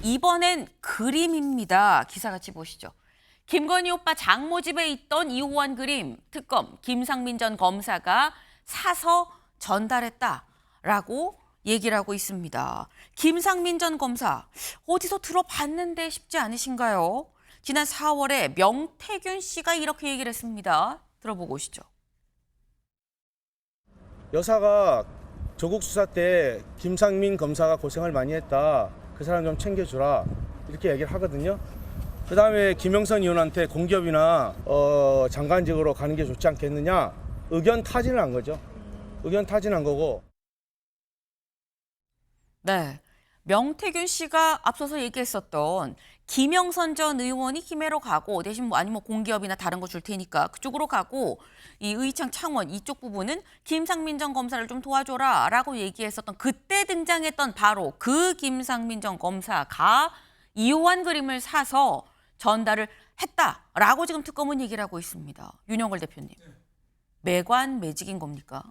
이번엔 그림입니다. 기사 같이 보시죠. 김건희 오빠 장모 집에 있던 이호환 그림 특검 김상민 전 검사가 사서 전달했다라고 얘기를 하고 있습니다. 김상민 전 검사 어디서 들어봤는데 싶지 않으신가요? 지난 4월에 명태균 씨가 이렇게 얘기를 했습니다. 들어보고 오시죠. 여사가 조국 수사 때 김상민 검사가 고생을 많이 했다. 그 사람 좀 챙겨주라. 이렇게 얘기를 하거든요. 그 다음에 김영선 의원한테 공기업이나 장관직으로 가는 게 좋지 않겠느냐. 의견 타진을 한 거죠. 의견 타진한 거고. 네, 명태균 씨가 앞서서 얘기했었던 김영선 전 의원이 김해로 가고 대신 아니면 공기업이나 다른 거 줄 테니까 그쪽으로 가고 이 의창 창원 이쪽 부분은 김상민 전 검사를 좀 도와줘라라고 얘기했었던 그때 등장했던 바로 그 김상민 전 검사가 이호환 그림을 사서 전달을 했다라고 지금 특검은 얘기를 하고 있습니다. 윤영걸 대표님, 매관매직인 겁니까?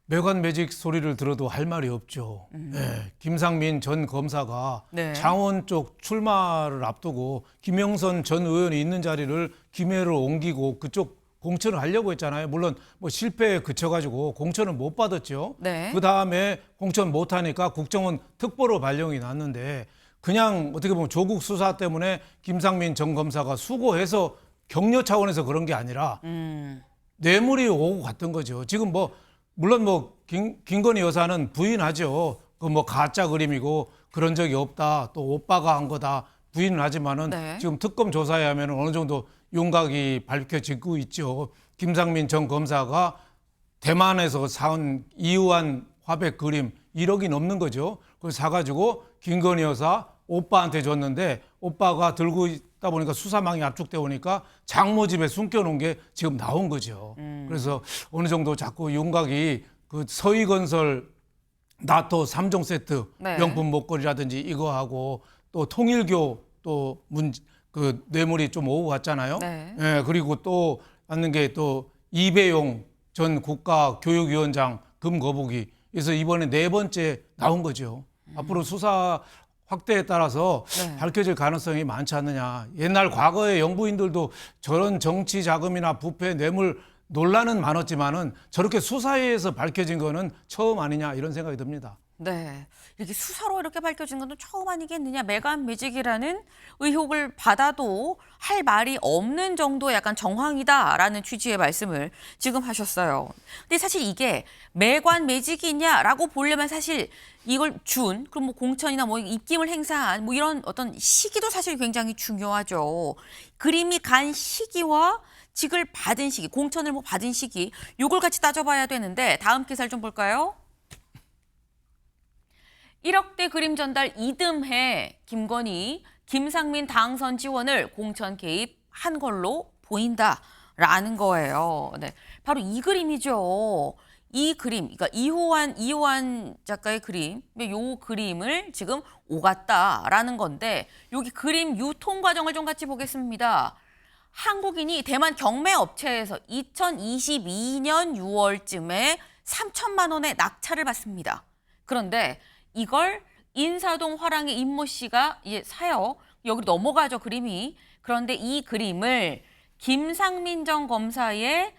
매관매직 소리를 들어도 할 말이 없죠. 네, 김상민 전 검사가 네. 창원 쪽 출마를 앞두고 김영선 전 의원이 있는 자리를 김해로 옮기고 그쪽 공천을 하려고 했잖아요. 물론 뭐 실패에 그쳐가지고 공천을 못 받았죠. 네. 그 다음에 공천 못하니까 국정원 특보로 발령이 났는데 그냥 어떻게 보면 조국 수사 때문에 김상민 전 검사가 수고해서 격려 차원에서 그런 게 아니라 뇌물이 오고 갔던 거죠. 지금 물론 김건희 여사는 부인하죠. 그 가짜 그림이고 그런 적이 없다. 또 오빠가 한 거다. 부인은 하지만은 네. 지금 특검 조사에 하면 어느 정도 윤곽이 밝혀지고 있죠. 김상민 전 검사가 대만에서 사온 이후한 화백 그림 1억이 넘는 거죠. 그걸 사가지고 김건희 여사 오빠한테 줬는데 오빠가 들고 있다 보니까 수사망이 압축돼 오니까 장모 집에 숨겨놓은 게 지금 나온 거죠. 그래서 어느 정도 자꾸 윤곽이 그 서희건설 나토 3종 세트 네. 명품 목걸이라든지 이거 하고 또 통일교 또 그 뇌물이 좀 오고 갔잖아요. 네. 예, 그리고 또 맞는 게 또 이배용 전 국가교육위원장 금 거북이. 그래서 이번에 4번째 나온 거죠. 앞으로 수사 확대에 따라서 네. 밝혀질 가능성이 많지 않느냐. 옛날 과거의 영부인들도 저런 정치 자금이나 부패 뇌물 논란은 많았지만은 저렇게 수사에서 밝혀진 거는 처음 아니냐 이런 생각이 듭니다. 네, 이렇게 수사로 이렇게 밝혀진 건 처음 아니겠느냐. 매관매직이라는 의혹을 받아도 할 말이 없는 정도의 약간 정황이다라는 취지의 말씀을 지금 하셨어요. 근데 사실 이게 매관매직이냐라고 보려면 사실 이걸 그럼 공천이나 입김을 행사한 이런 어떤 시기도 사실 굉장히 중요하죠. 그림이 간 시기와 직을 받은 시기, 공천을 받은 시기, 요걸 같이 따져봐야 되는데 다음 기사를 좀 볼까요? 1억대 그림 전달 이듬해 김건희, 김상민 당선 지원을 공천 개입한 걸로 보인다라는 거예요. 네, 바로 이 그림이죠. 이 그림, 그러니까 이호환 작가의 그림, 이 그림을 지금 오갔다라는 건데 여기 그림 유통 과정을 좀 같이 보겠습니다. 한국인이 대만 경매 업체에서 2022년 6월쯤에 3천만 원의 낙찰을 받습니다. 그런데 이걸 인사동 화랑의 임모 씨가 사요. 여기로 넘어가죠, 그림이. 그런데 이 그림을 김상민 전 검사의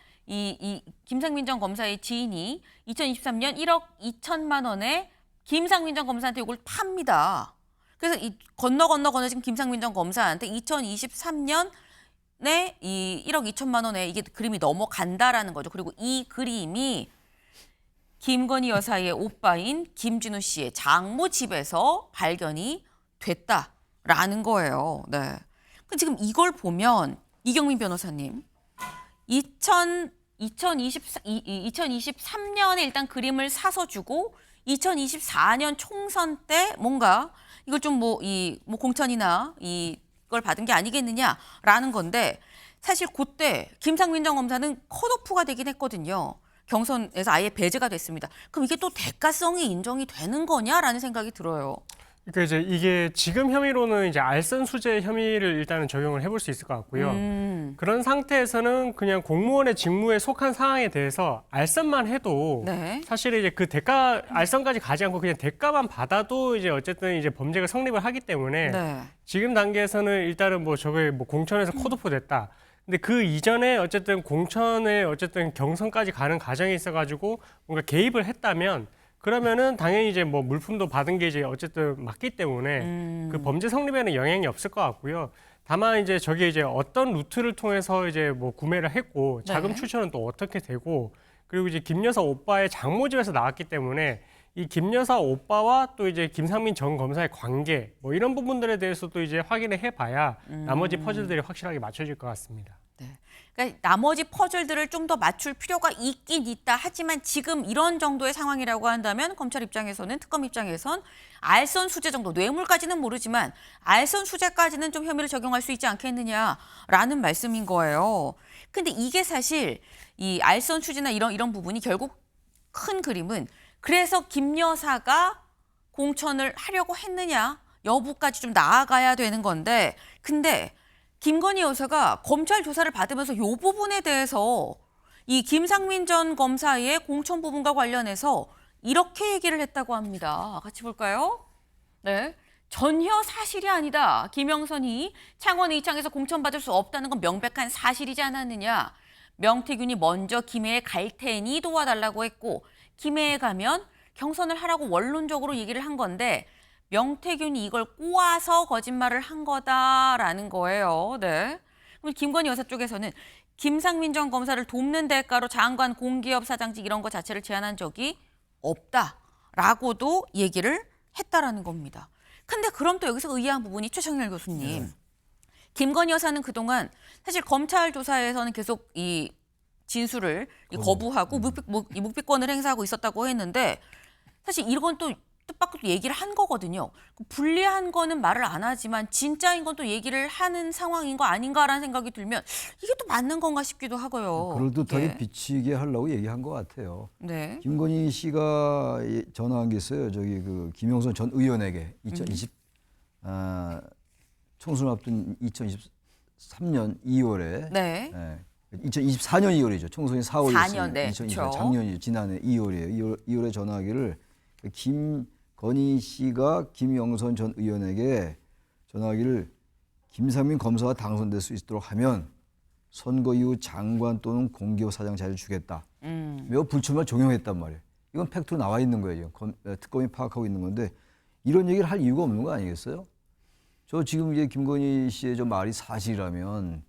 김상민 전 검사의 지인이 2023년 1억 2천만 원에 김상민 전 검사한테 이걸 팝니다. 그래서 건너 지금 김상민 전 검사한테 2023년에 이 1억 2천만 원에 이게 그림이 넘어간다라는 거죠. 그리고 이 그림이 김건희 여사의 오빠인 김진우 씨의 장모 집에서 발견이 됐다라는 거예요. 네. 지금 이걸 보면 이경민 변호사님, 2023년에 일단 그림을 사서 주고 2024년 총선 때 뭔가 이걸 좀 공천이나 이걸 받은 게 아니겠느냐라는 건데 사실 그때 김상민 전 검사는 컷오프가 되긴 했거든요. 경선에서 아예 배제가 됐습니다. 그럼 이게 또 대가성이 인정이 되는 거냐라는 생각이 들어요. 그러니까 이제 이게 지금 혐의로는 이제 알선 수재 혐의를 일단은 적용을 해볼 수 있을 것 같고요. 그런 상태에서는 그냥 공무원의 직무에 속한 사항에 대해서 알선만 해도 네. 사실 이제 그 대가 알선까지 가지 않고 그냥 대가만 받아도 이제 어쨌든 이제 범죄가 성립을 하기 때문에 네. 지금 단계에서는 일단은 뭐 저게 뭐 공천에서 컷오프 됐다. 근데 그 이전에 어쨌든 공천에 어쨌든 경선까지 가는 과정에 있어가지고 뭔가 개입을 했다면 그러면은 당연히 이제 뭐 물품도 받은 게 이제 어쨌든 맞기 때문에 그 범죄 성립에는 영향이 없을 것 같고요. 다만 이제 저게 이제 어떤 루트를 통해서 이제 뭐 구매를 했고 자금 네. 출처는 또 어떻게 되고 그리고 이제 김 여사 오빠의 장모집에서 나왔기 때문에 이 김 여사 오빠와 또 이제 김상민 전 검사의 관계 뭐 이런 부분들에 대해서도 이제 확인을 해봐야 나머지 퍼즐들이 확실하게 맞춰질 것 같습니다. 네. 그러니까 나머지 퍼즐들을 좀 더 맞출 필요가 있긴 있다. 하지만 지금 이런 정도의 상황이라고 한다면 검찰 입장에서는 특검 입장에선 알선 수재 정도 뇌물까지는 모르지만 알선 수재까지는 좀 혐의를 적용할 수 있지 않겠느냐라는 말씀인 거예요. 근데 이게 사실 이 알선 수재나 이런 부분이 결국 큰 그림은 그래서 김 여사가 공천을 하려고 했느냐 여부까지 좀 나아가야 되는 건데 근데 김건희 여사가 검찰 조사를 받으면서 이 부분에 대해서 이 김상민 전 검사의 공천 부분과 관련해서 이렇게 얘기를 했다고 합니다. 같이 볼까요? 네. 전혀 사실이 아니다. 김영선이 창원 의창에서 공천받을 수 없다는 건 명백한 사실이지 않았느냐. 명태균이 먼저 김해에 갈 테니 도와달라고 했고 김해에 가면 경선을 하라고 원론적으로 얘기를 한 건데 명태균이 이걸 꼬아서 거짓말을 한 거다라는 거예요. 네. 그럼 김건희 여사 쪽에서는 김상민 전 검사를 돕는 대가로 장관 공기업 사장직 이런 거 자체를 제안한 적이 없다라고도 얘기를 했다라는 겁니다. 근데 그럼 또 여기서 의아한 부분이 최청열 교수님. 김건희 여사는 그동안 사실 검찰 조사에서는 계속 이 진술을 거부하고 묵비권을 행사하고 있었다고 했는데 사실 이건 또 뜻밖의 얘기를 한 거거든요. 불리한 거는 말을 안 하지만 진짜인 건 또 얘기를 하는 상황인 거 아닌가라는 생각이 들면 이게 또 맞는 건가 싶기도 하고요. 그럴듯하게 예. 비치게 하려고 얘기한 것 같아요. 네. 김건희 씨가 전화한 게 있어요. 저기 그 김영선 전 의원에게 2020 총선을 앞둔 2023년 2월에 네. 2024년 2월이죠. 총선이 4월이었어요. 4년, 네, 2024 그렇죠. 작년이죠. 지난해 2월이에요. 2월에 전화하기를 김건희 씨가 김영선 전 의원에게 전화하기를 김상민 검사가 당선될 수 있도록 하면 선거 이후 장관 또는 공기업 사장 자리를 주겠다. 매우 불출마 종용했단 말이에요. 이건 팩트로 나와 있는 거예요. 특검이 파악하고 있는 건데 이런 얘기를 할 이유가 없는 거 아니겠어요? 저 지금 이제 김건희 씨의 저 말이 사실이라면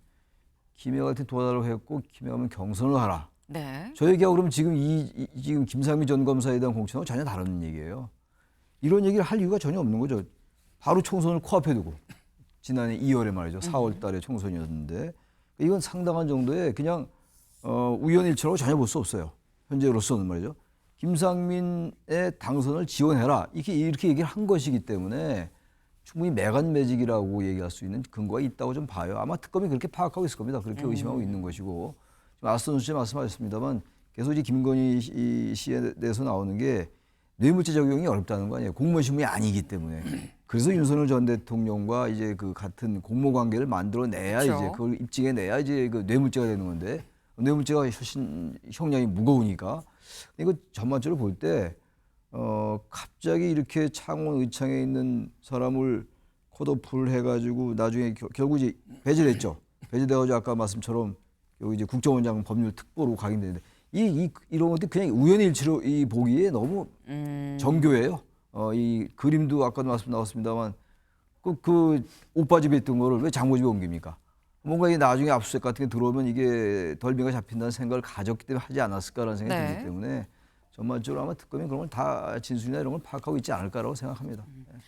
김해 갈 때 도와달라고 했고 김해 가면 경선을 하라. 네. 저 얘기하고 그러면 지금 지금 김상민 전 검사에 대한 공천하고 전혀 다른 얘기예요. 이런 얘기를 할 이유가 전혀 없는 거죠. 바로 총선을 코앞에 두고 지난해 2월에 말이죠. 4월 달에 총선이었는데 이건 상당한 정도의 그냥 우연일치라고 전혀 볼 수 없어요. 현재로서는 말이죠. 김상민의 당선을 지원해라. 이렇게 얘기를 한 것이기 때문에 충분히 매간매직이라고 얘기할 수 있는 근거가 있다고 좀 봐요. 아마 특검이 그렇게 파악하고 있을 겁니다. 그렇게 의심하고 있는 것이고. 지금 아스톤 씨 말씀하셨습니다만 계속 이제 김건희 씨에 대해서 나오는 게 뇌물죄 적용이 어렵다는 거 아니에요. 공무원 신분이 아니기 때문에. 그래서 윤석열 전 대통령과 이제 그 같은 공모 관계를 만들어내야 그렇죠. 이제 그걸 입증해내야 이제 그 뇌물죄가 되는 건데 뇌물죄가 훨씬 형량이 무거우니까. 이거 전반적으로 볼 때 갑자기 이렇게 창원 의창에 있는 사람을 컷오프를 해가지고 나중에 결국 이제 배제를 했죠. 배제돼가지고 아까 말씀처럼 여기 이제 국정원장 법률 특보로 각인되는데 이런 것들 그냥 우연의 일치로 이 보기에 너무 정교해요. 이 그림도 아까도 말씀 나왔습니다만 그 오빠 집에 있던 거를 왜 장모 집에 옮깁니까? 뭔가 이게 나중에 압수수색 같은 게 들어오면 이게 덜미가 잡힌다는 생각을 가졌기 때문에 하지 않았을까라는 생각이 네. 들기 때문에 전반적으로 아마 특검이 그런 걸 다 진술이나 이런 걸 파악하고 있지 않을까라고 생각합니다.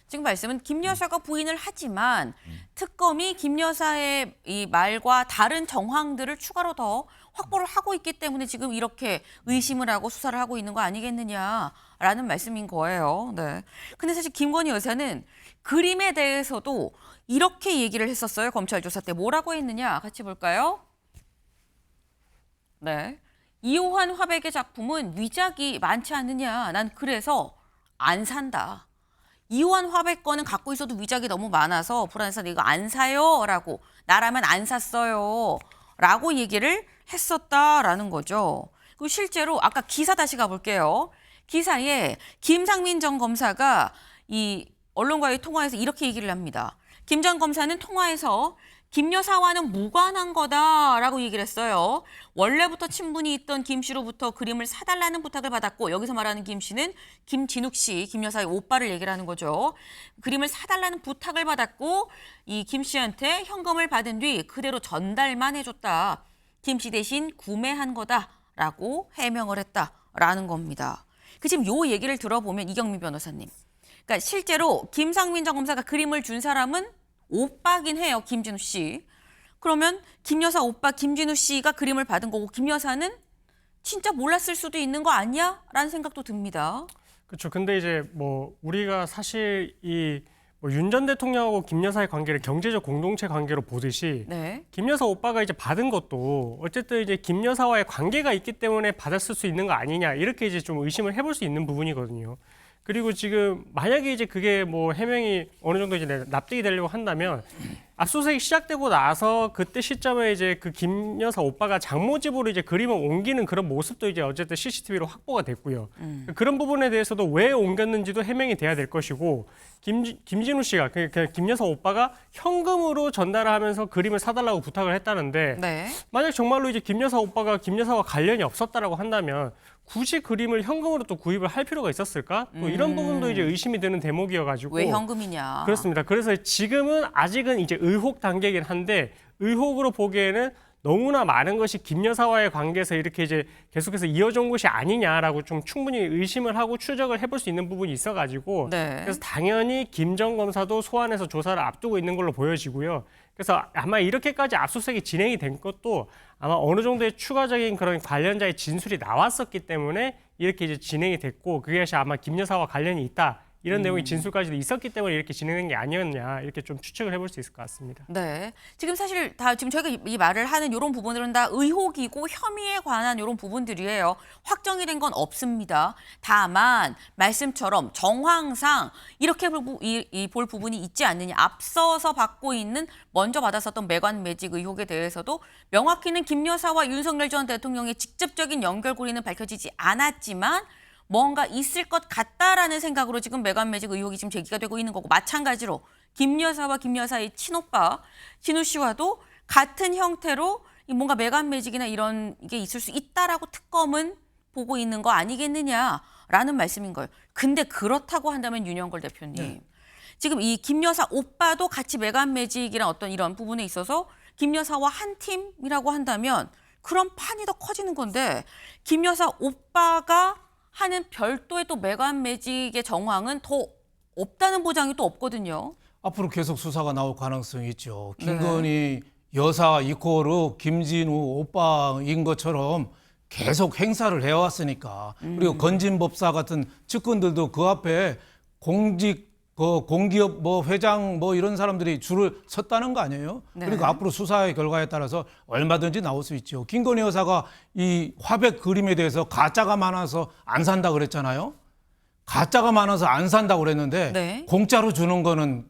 지금 말씀은 김 여사가 부인을 하지만 특검이 김 여사의 이 말과 다른 정황들을 추가로 더 확보를 하고 있기 때문에 지금 이렇게 의심을 하고 수사를 하고 있는 거 아니겠느냐라는 말씀인 거예요. 네. 근데 사실 김건희 여사는 그림에 대해서도 이렇게 얘기를 했었어요. 검찰 조사 때 뭐라고 했느냐 같이 볼까요? 네. 이호환 화백의 작품은 위작이 많지 않느냐. 난 그래서 안 산다. 이후한 화백건은 갖고 있어도 위작이 너무 많아서 불안해서 이거 안 사요라고 나라면 안 샀어요라고 얘기를 했었다라는 거죠. 그리고 실제로 아까 기사 다시 가볼게요. 기사에 김상민 전 검사가 이 언론과의 통화에서 이렇게 얘기를 합니다. 김 전 검사는 통화에서 김 여사와는 무관한 거다라고 얘기를 했어요. 원래부터 친분이 있던 김 씨로부터 그림을 사달라는 부탁을 받았고, 여기서 말하는 김 씨는 김진욱 씨, 김 여사의 오빠를 얘기를 하는 거죠. 그림을 사달라는 부탁을 받았고 이 김 씨한테 현금을 받은 뒤 그대로 전달만 해줬다. 김 씨 대신 구매한 거다라고 해명을 했다라는 겁니다. 지금 요 얘기를 들어보면 이경민 변호사님, 그러니까 실제로 김상민 전 검사가 그림을 준 사람은 오빠긴 해요, 김진우 씨. 그러면 김 여사 오빠 김진우 씨가 그림을 받은 거고 김 여사는 진짜 몰랐을 수도 있는 거 아니야? 라는 생각도 듭니다. 그렇죠. 근데 이제 뭐 우리가 사실 이 윤 전 대통령하고 김 여사의 관계를 경제적 공동체 관계로 보듯이 네. 김 여사 오빠가 이제 받은 것도 어쨌든 이제 김 여사와의 관계가 있기 때문에 받았을 수 있는 거 아니냐, 이렇게 이제 좀 의심을 해볼 수 있는 부분이거든요. 그리고 지금 만약에 이제 그게 뭐 해명이 어느 정도 이제 납득이 되려고 한다면 압수수색이 시작되고 나서 그때 시점에 이제 그 김 여사 오빠가 장모집으로 이제 그림을 옮기는 그런 모습도 이제 어쨌든 CCTV로 확보가 됐고요. 그런 부분에 대해서도 왜 옮겼는지도 해명이 돼야 될 것이고, 김진우 씨가 그러니까 김 여사 오빠가 현금으로 전달을 하면서 그림을 사달라고 부탁을 했다는데, 네. 만약 정말로 이제 김 여사 오빠가 김 여사와 관련이 없었다라고 한다면 굳이 그림을 현금으로 또 구입을 할 필요가 있었을까? 또 이런 부분도 이제 의심이 되는 대목이어가지고. 왜 현금이냐. 그렇습니다. 그래서 지금은 아직은 이제 의혹 단계이긴 한데, 의혹으로 보기에는 너무나 많은 것이 김 여사와의 관계에서 이렇게 이제 계속해서 이어져 온 것이 아니냐라고 좀 충분히 의심을 하고 추적을 해볼 수 있는 부분이 있어가지고, 네. 그래서 당연히 김 전 검사도 소환해서 조사를 앞두고 있는 걸로 보여지고요. 그래서 아마 이렇게까지 압수수색이 진행이 된 것도 아마 어느 정도의 추가적인 그런 관련자의 진술이 나왔었기 때문에 이렇게 이제 진행이 됐고, 그것이 아마 김 여사와 관련이 있다, 이런 내용의 진술까지도 있었기 때문에 이렇게 진행된 게 아니었냐, 이렇게 좀 추측을 해볼 수 있을 것 같습니다. 네. 지금 사실 다 지금 저희가 이 말을 하는 이런 부분들은 다 의혹이고 혐의에 관한 이런 부분들이에요. 확정이 된 건 없습니다. 다만 말씀처럼 정황상 이렇게 볼 부분이 있지 않느냐. 앞서서 받고 있는 먼저 받았었던 매관 매직 의혹에 대해서도 명확히는 김 여사와 윤석열 전 대통령의 직접적인 연결고리는 밝혀지지 않았지만 뭔가 있을 것 같다라는 생각으로 지금 매관 매직 의혹이 지금 제기가 되고 있는 거고, 마찬가지로 김 여사와 김 여사의 친오빠 진우 씨와도 같은 형태로 뭔가 매관 매직이나 이런 게 있을 수 있다라고 특검은 보고 있는 거 아니겠느냐라는 말씀인 거예요. 근데 그렇다고 한다면 윤영걸 대표님, 네. 지금 이 김 여사 오빠도 같이 매관 매직이랑 어떤 이런 부분에 있어서 김 여사와 한 팀이라고 한다면 그런 판이 더 커지는 건데, 김 여사 오빠가 하는 별도의 또 매관 매직의 정황은 더 없다는 보장이 또 없거든요. 앞으로 계속 수사가 나올 가능성이 있죠. 김건희 여사 이코르 김진우 오빠인 것처럼 계속 행사를 해왔으니까. 그리고 건진법사 같은 측근들도 그 앞에 공기업 뭐 회장 뭐 이런 사람들이 줄을 섰다는 거 아니에요? 네. 그리고 앞으로 수사의 결과에 따라서 얼마든지 나올 수 있죠. 김건희 여사가 이 화백 그림에 대해서 가짜가 많아서 안 산다 그랬잖아요. 가짜가 많아서 안 산다고 그랬는데 네. 공짜로 주는 거는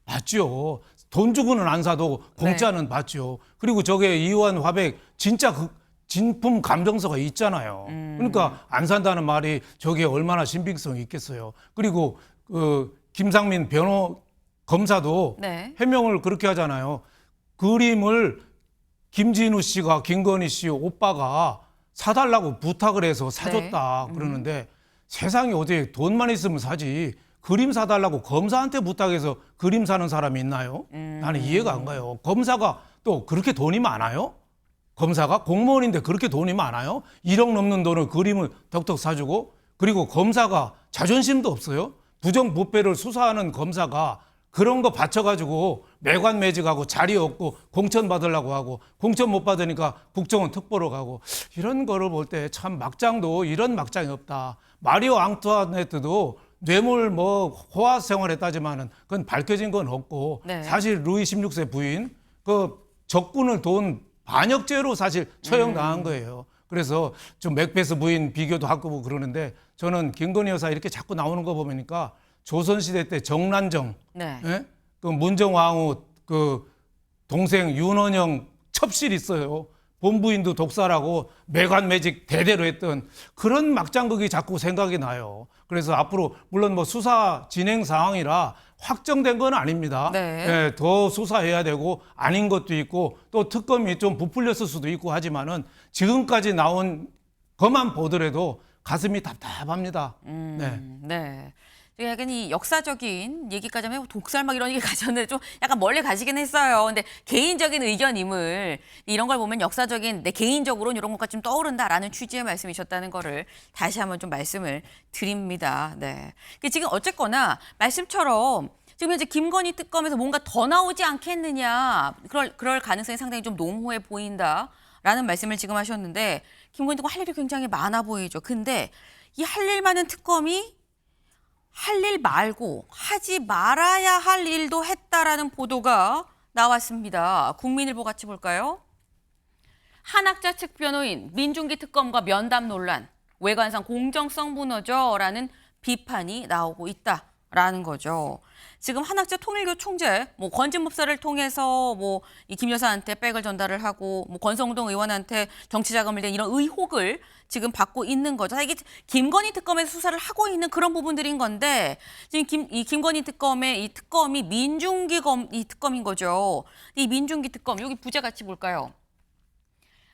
받죠. 돈 주고는 안 사도 공짜는 받죠. 그리고 저게 이후한 화백 진짜 그 진품 감정서가 있잖아요. 그러니까 안 산다는 말이 저게 얼마나 신빙성이 있겠어요. 그리고 김상민 검사도 네. 해명을 그렇게 하잖아요. 그림을 김진우 씨가 김건희 씨 오빠가 사달라고 부탁을 해서 사줬다 그러는데, 세상에 어디 돈만 있으면 사지 그림 사달라고 검사한테 부탁해서 그림 사는 사람이 있나요? 나는 이해가 안 가요. 검사가 또 그렇게 돈이 많아요? 검사가 공무원인데 그렇게 돈이 많아요? 1억 넘는 돈을 그림을 덕덕 사주고, 그리고 검사가 자존심도 없어요? 부정부패를 수사하는 검사가 그런 거 받쳐가지고 매관 매직하고 자리 없고 공천 받으려고 하고, 공천 못 받으니까 국정원 특보로 가고, 이런 거를 볼 때 참 막장도 이런 막장이 없다. 마리오 앙투아네트도 뇌물 뭐 호화 생활했다지만은 그건 밝혀진 건 없고, 네. 사실 루이 16세 부인 그 적군을 돈 반역죄로 사실 처형당한 거예요. 그래서 좀 맥베스 부인 비교도 하고 그러는데, 저는 김건희 여사 이렇게 자꾸 나오는 거 보니까 조선시대 때 정란정, 네. 예? 그 문정왕후 그 동생 윤원영 첩실 있어요. 본부인도 독살하고 매관매직 대대로 했던 그런 막장극이 자꾸 생각이 나요. 그래서 앞으로 물론 뭐 수사 진행 상황이라 확정된 건 아닙니다. 네. 예, 더 수사해야 되고 아닌 것도 있고 또 특검이 좀 부풀렸을 수도 있고 하지만은 지금까지 나온 것만 보더라도 가슴이 답답합니다. 네. 네. 약간 이 역사적인 얘기까지 하면 독살 막 이런 얘기 가졌는데 좀 약간 멀리 가시긴 했어요. 근데 개인적인 의견임을 이런 걸 보면 역사적인 내 개인적으로는 이런 것까지 좀 떠오른다라는 취지의 말씀이셨다는 거를 다시 한번 좀 말씀을 드립니다. 네. 지금 어쨌거나 말씀처럼 지금 현재 김건희 특검에서 뭔가 더 나오지 않겠느냐 그럴 가능성이 상당히 좀 농후해 보인다라는 말씀을 지금 하셨는데 김건희 특검 할 일이 굉장히 많아 보이죠. 근데 이 할 일 많은 특검이 할 일 말고 하지 말아야 할 일도 했다라는 보도가 나왔습니다. 국민일보 같이 볼까요? 한학자 측 변호인 민중기 특검과 면담 논란, 외관상 공정성 무너져라는 비판이 나오고 있다라는 거죠. 지금 한학자 통일교 총재, 권진법사를 통해서 이 김 여사한테 백을 전달을 하고 권성동 의원한테 정치 자금을 낸 이런 의혹을 지금 받고 있는 거죠. 이게 김건희 특검에서 수사를 하고 있는 그런 부분들인 건데 지금 이 김건희 특검의 이 특검이 민중기 이 특검인 거죠. 이 민중기 특검 여기 부제 같이 볼까요?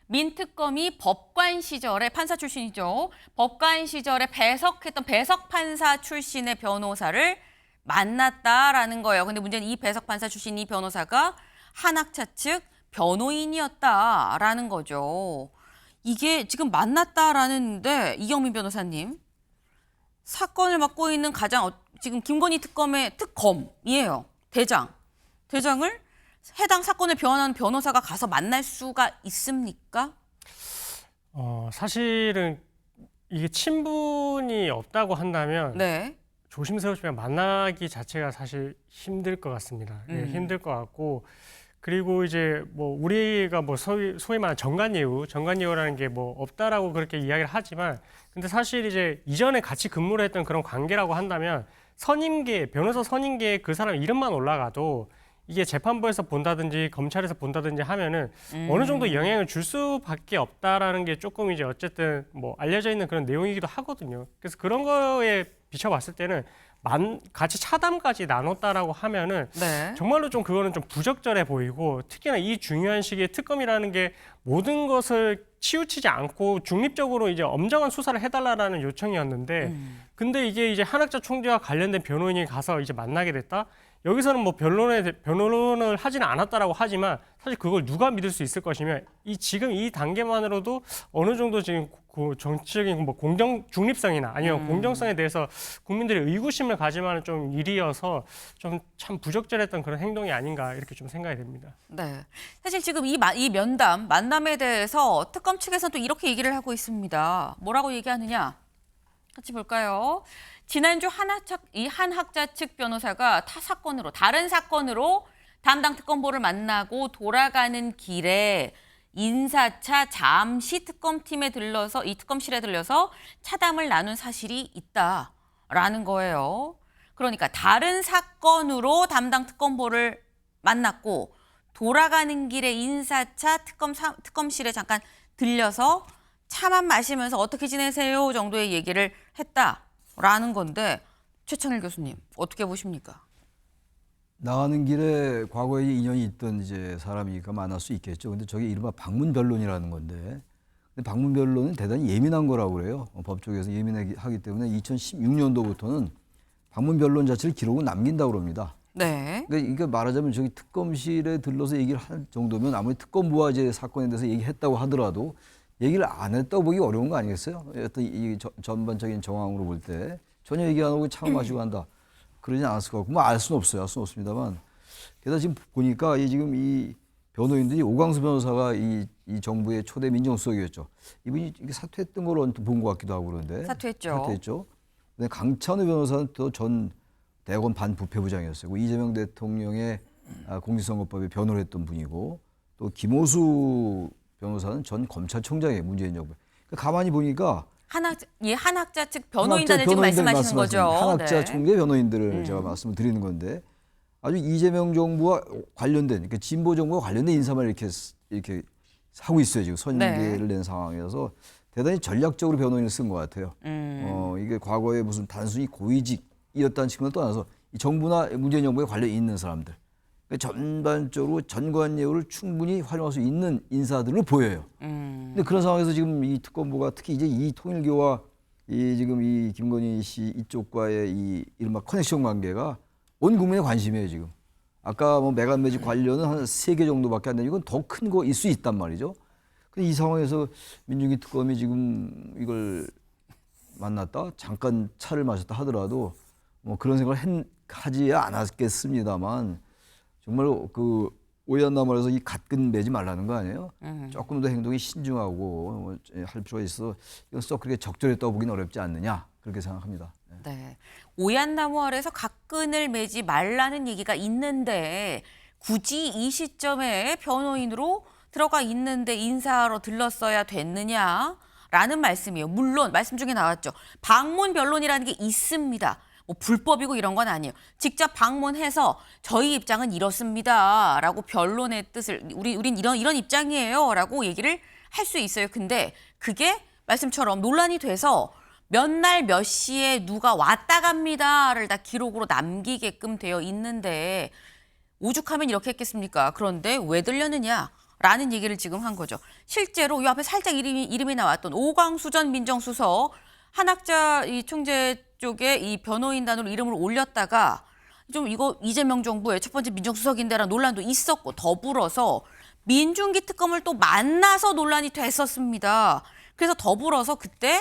민 특검이 법관 시절에 판사 출신이죠. 법관 시절에 배석했던 배석 판사 출신의 변호사를 만났다라는 거예요. 근데 문제는 이 배석 판사 출신 이 변호사가 한학자 측 변호인이었다라는 거죠. 이게 지금 만났다라는데 이경민 변호사님 사건을 맡고 있는 지금 김건희 특검의 특검이에요. 대장을 해당 사건을 변호하는 변호사가 가서 만날 수가 있습니까? 사실은 이게 친분이 없다고 한다면 네. 조심스럽지만 만나기 자체가 사실 힘들 것 같습니다. 예, 힘들 것 같고 그리고 이제 우리가 소위 말하는 정관예우라는 게 없다라고 그렇게 이야기를 하지만 근데 사실 이제 이전에 같이 근무를 했던 그런 관계라고 한다면 변호사 선임계에 그 사람 이름만 올라가도 이게 재판부에서 본다든지 검찰에서 본다든지 하면은 어느 정도 영향을 줄 수밖에 없다라는 게 조금 이제 어쨌든 알려져 있는 그런 내용이기도 하거든요. 그래서 그런 거에 비춰봤을 때는 같이 차담까지 나눴다라고 하면은 네. 정말로 좀 그거는 좀 부적절해 보이고 특히나 이 중요한 시기에 특검이라는 게 모든 것을 치우치지 않고 중립적으로 이제 엄정한 수사를 해달라라는 요청이었는데 근데 이게 이제 한학자 총재와 관련된 변호인이 가서 이제 만나게 됐다. 여기서는 변론을 하지는 않았다라고 하지만 사실 그걸 누가 믿을 수 있을 것이며 지금 이 단계만으로도 어느 정도 지금 그 정치적인 중립성이나 아니면 공정성에 대해서 국민들이 의구심을 가질 만한 좀 일이어서 좀 참 부적절했던 그런 행동이 아닌가 이렇게 좀 생각이 됩니다. 네. 사실 지금 이 만남에 대해서 특검 측에서는 또 이렇게 얘기를 하고 있습니다. 뭐라고 얘기하느냐? 같이 볼까요? 지난주 한학자 측 변호사가 다른 사건으로 담당 특검보를 만나고 돌아가는 길에 인사차 잠시 특검실에 들러서 차담을 나눈 사실이 있다라는 거예요. 그러니까 다른 사건으로 담당 특검보를 만났고 돌아가는 길에 인사차 특검실에 잠깐 들려서 차만 마시면서 어떻게 지내세요 정도의 얘기를 했다라는 건데 최천일 교수님 어떻게 보십니까? 나가는 길에 과거에 인연이 있던 이제 사람이니까 만날 수 있겠죠. 근데 저게 이른바 방문 변론이라는 건데, 근데 방문 변론은 대단히 예민한 거라고 그래요. 법조계에서 예민하기 때문에 2016년도부터는 방문 변론 자체를 기록은 남긴다고 그럽니다. 네. 그러니까 말하자면 저기 특검실에 들러서 얘기를 할 정도면 아무리 특검부와 이제 사건에 대해서 얘기했다고 하더라도 얘기를 안 했다고 보기 어려운 거 아니겠어요? 어떤 이 전반적인 정황으로 볼 때 전혀 얘기 안 하고 차 마시고 한다. 그러지 않았을 것 같고, 알 수는 없어요. 알 수는 없습니다만. 게다가 지금 보니까 지금 이 변호인들이 오광수 변호사가 이 정부의 초대 민정수석이었죠. 이분이 사퇴했던 걸로 본 것 같기도 하고 그런데. 사퇴했죠. 근데 강찬우 변호사는 또 전 대검 반부패부장이었어요. 이재명 대통령의 공직선거법에 변호를 했던 분이고, 또 김호수 변호사는 전 검찰총장이에요. 문재인 정부. 그러니까 가만히 보니까 한학자 측 변호인단을 지금 말씀하시는 거죠. 한학자 네. 총재 변호인들을 제가 말씀을 드리는 건데 아주 이재명 정부와 관련된 그러니까 진보 정부와 관련된 인사만 이렇게 하고 있어요. 지금 선계를 낸 상황이어서 대단히 전략적으로 변호인을 쓴 것 같아요. 이게 과거에 무슨 단순히 고위직이었다는 측면을 떠나서 이 정부나 문재인 정부에 관련이 있는 사람들 그러니까 전반적으로 전관예우를 충분히 활용할 수 있는 인사들로 보여요. 근데 그런 상황에서 지금 이 특검부가 특히 이제 이 통일교와 이 지금 이 김건희 씨 이쪽과의 이 이른바 커넥션 관계가 온 국민의 관심이에요 지금. 아까 뭐 매간 매직 관련은 한 3개 정도밖에 안 되는 이건 더 큰 거일 수 있단 말이죠. 근데 이 상황에서 민중기 특검이 지금 이걸 만났다 잠깐 차를 마셨다 하더라도 뭐 그런 생각을 하지 않았겠습니다만 정말 그 오해한다 말해서 이 갓근 매지 말라는 거 아니에요? 조금 더 행동이 신중하고 할 필요가 있어. 이건 썩 그렇게 적절했다고 보기는 어렵지 않느냐 그렇게 생각합니다. 네. 오얏나무 아래서 각근을 매지 말라는 얘기가 있는데 굳이 이 시점에 변호인으로 들어가 있는데 인사하러 들렀어야 됐느냐라는 말씀이에요. 물론 말씀 중에 나왔죠. 방문 변론이라는 게 있습니다. 뭐 불법이고 이런 건 아니에요. 직접 방문해서 저희 입장은 이렇습니다라고 변론의 뜻을 우린 이런 입장이에요라고 얘기를 할 수 있어요. 근데 그게 말씀처럼 논란이 돼서 몇 날 몇 시에 누가 왔다 갑니다를 다 기록으로 남기게끔 되어 있는데 오죽하면 이렇게 했겠습니까? 그런데 왜 들렸느냐라는 얘기를 지금 한 거죠. 실제로 이 앞에 살짝 이름이 나왔던 오광수 전 민정수석 한학자 이 총재 쪽에 이 변호인단으로 이름을 올렸다가 좀 이거 이재명 정부의 첫 번째 민정수석인데라는 논란도 있었고 더불어서 민중기 특검을 또 만나서 논란이 됐었습니다. 그래서 더불어서 그때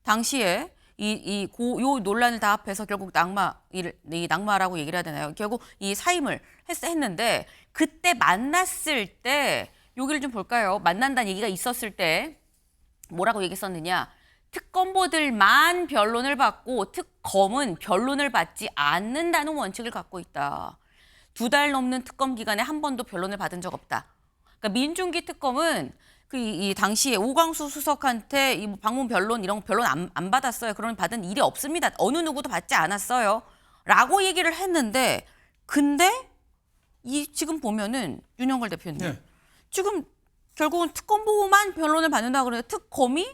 당시에 요 논란을 다 합해서 결국 낙마라고 얘기를 해야 되나요? 결국 이 사임을 했는데 그때 만났을 때 여기를 좀 볼까요? 만난다는 얘기가 있었을 때 뭐라고 얘기했었느냐? 특검보들만 변론을 받고 특검은 변론을 받지 않는다는 원칙을 갖고 있다. 2달 넘는 특검 기간에 한 번도 변론을 받은 적 없다. 그러니까 민중기 특검은 이 당시에 오광수 수석한테 이 방문 변론 이런 거 변론 안 받았어요. 그런 받은 일이 없습니다. 어느 누구도 받지 않았어요. 라고 얘기를 했는데 근데 이 지금 보면은 윤영걸 대표님 네. 지금 결국은 특검보만 변론을 받는다 그러는데 특검이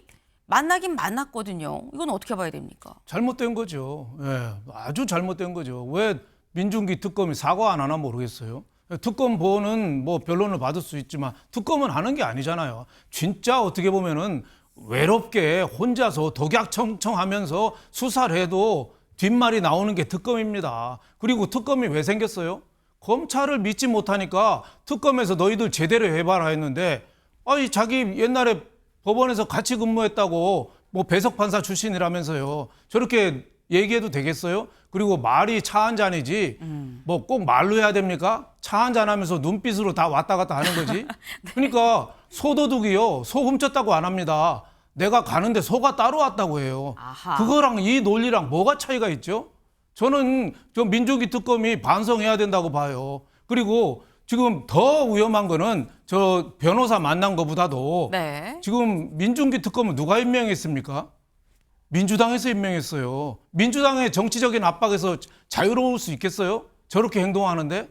만나긴 만났거든요. 이건 어떻게 봐야 됩니까? 잘못된 거죠. 예, 아주 잘못된 거죠. 왜 민중기 특검이 사과 안 하나 모르겠어요. 특검보는 뭐 변론을 받을 수 있지만 특검은 하는 게 아니잖아요. 진짜 어떻게 보면은 외롭게 혼자서 독약청청하면서 수사를 해도 뒷말이 나오는 게 특검입니다. 그리고 특검이 왜 생겼어요? 검찰을 믿지 못하니까 특검에서 너희들 제대로 해봐라 했는데 아니 자기 옛날에 법원에서 같이 근무했다고 뭐 배석 판사 출신이라면서요. 저렇게 얘기해도 되겠어요? 그리고 말이 차 한 잔이지 뭐 꼭 말로 해야 됩니까? 차 한 잔 하면서 눈빛으로 다 왔다 갔다 하는 거지. 그러니까 소도둑이요. 소 훔쳤다고 안 합니다. 내가 가는데 소가 따로 왔다고 해요. 아하. 그거랑 이 논리랑 뭐가 차이가 있죠? 저는 저 민중기 특검이 반성해야 된다고 봐요. 그리고 지금 더 위험한 거는 저 변호사 만난 것보다도 네. 지금 민중기 특검은 누가 임명했습니까? 민주당에서 임명했어요. 민주당의 정치적인 압박에서 자유로울 수 있겠어요? 저렇게 행동하는데?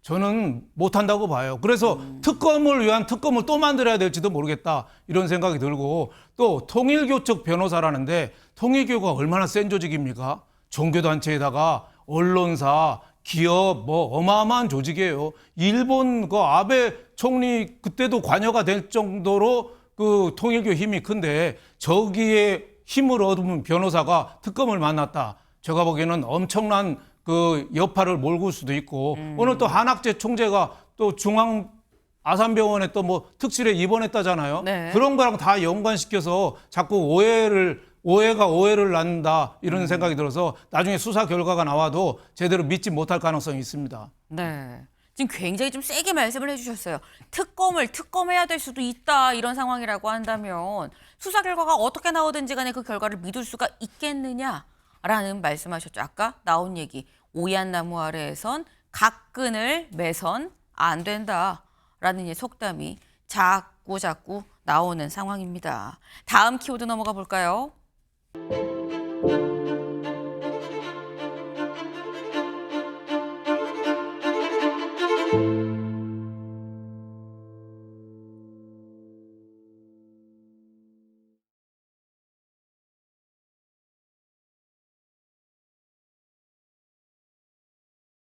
저는 못한다고 봐요. 그래서 특검을 위한 특검을 또 만들어야 될지도 모르겠다. 이런 생각이 들고 또 통일교 측 변호사라는데 통일교가 얼마나 센 조직입니까? 종교단체에다가 언론사, 기업 뭐 어마어마한 조직이에요. 일본 그 아베 총리 그때도 관여가 될 정도로 그 통일교 힘이 큰데 저기에 힘을 얻은 변호사가 특검을 만났다. 제가 보기에는 엄청난 그 여파를 몰고 올 수도 있고 오늘 또 한학재 총재가 또 중앙 아산병원에 또 뭐 특실에 입원했다잖아요. 네. 그런 거랑 다 연관시켜서 자꾸 오해가 오해를 낳는다 이런 생각이 들어서 나중에 수사 결과가 나와도 제대로 믿지 못할 가능성이 있습니다. 네. 지금 굉장히 좀 세게 말씀을 해주셨어요. 특검해야 될 수도 있다 이런 상황이라고 한다면 수사 결과가 어떻게 나오든지 간에 그 결과를 믿을 수가 있겠느냐라는 말씀하셨죠. 아까 나온 얘기 오얏나무 아래에선 각근을 매선 안 된다라는 속담이 자꾸 나오는 상황입니다. 다음 키워드 넘어가 볼까요?